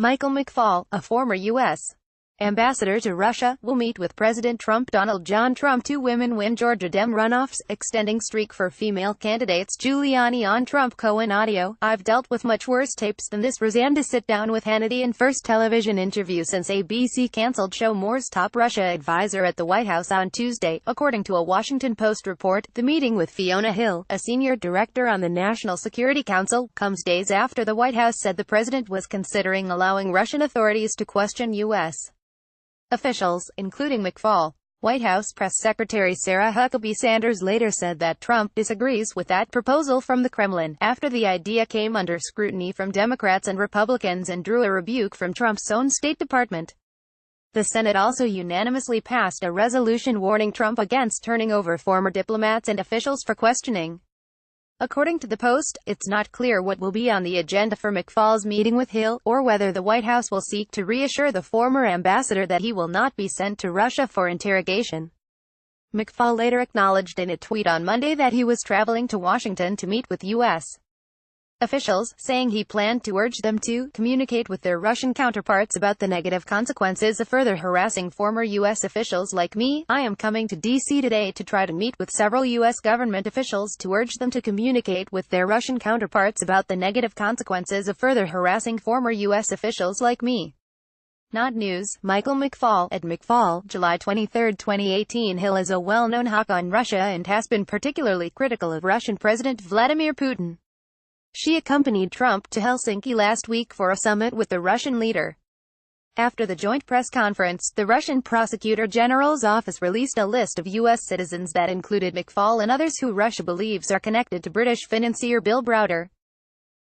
Michael McFaul, a former U.S. ambassador to Russia, will meet with President Trump. Donald John Trump. Two women win Georgia Dem runoffs, extending streak for female candidates. Giuliani on Trump. Cohen audio. I've dealt with much worse tapes than this. Roseanne to sit down with Hannity in first television interview since ABC canceled show. Moore's top Russia advisor at the White House on Tuesday, according to a Washington Post report. The meeting with Fiona Hill, a senior director on the National Security Council, comes days after the White House said the president was considering allowing Russian authorities to question U.S. officials, including McFaul. White House Press Secretary Sarah Huckabee Sanders later said that Trump disagrees with that proposal from the Kremlin, after the idea came under scrutiny from Democrats and Republicans and drew a rebuke from Trump's own State Department. The Senate also unanimously passed a resolution warning Trump against turning over former diplomats and officials for questioning. According to the Post, it's not clear what will be on the agenda for McFaul's meeting with Hill, or whether the White House will seek to reassure the former ambassador that he will not be sent to Russia for interrogation. McFaul later acknowledged in a tweet on Monday that he was traveling to Washington to meet with U.S. officials, saying he planned to urge them to communicate with their Russian counterparts about the negative consequences of further harassing former U.S. officials like me. I am coming to D.C. today to try to meet with several U.S. government officials to urge them to communicate with their Russian counterparts about the negative consequences of further harassing former U.S. officials like me. Not news. Michael McFaul, at McFaul, July 23, 2018. Hill is a well-known hawk on Russia and has been particularly critical of Russian President Vladimir Putin. She accompanied Trump to Helsinki last week for a summit with the Russian leader. After the joint press conference, the Russian Prosecutor General's office released a list of U.S. citizens that included McFaul and others who Russia believes are connected to British financier Bill Browder.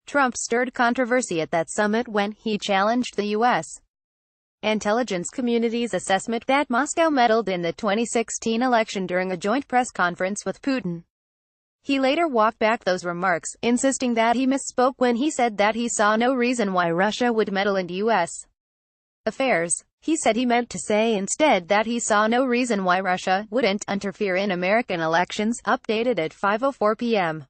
Trump stirred controversy at that summit when he challenged the U.S. intelligence community's assessment that Moscow meddled in the 2016 election during a joint press conference with Putin. He later walked back those remarks, insisting that he misspoke when he said that he saw no reason why Russia would meddle in U.S. affairs. He said he meant to say instead that he saw no reason why Russia wouldn't interfere in American elections, updated at 5:04 p.m.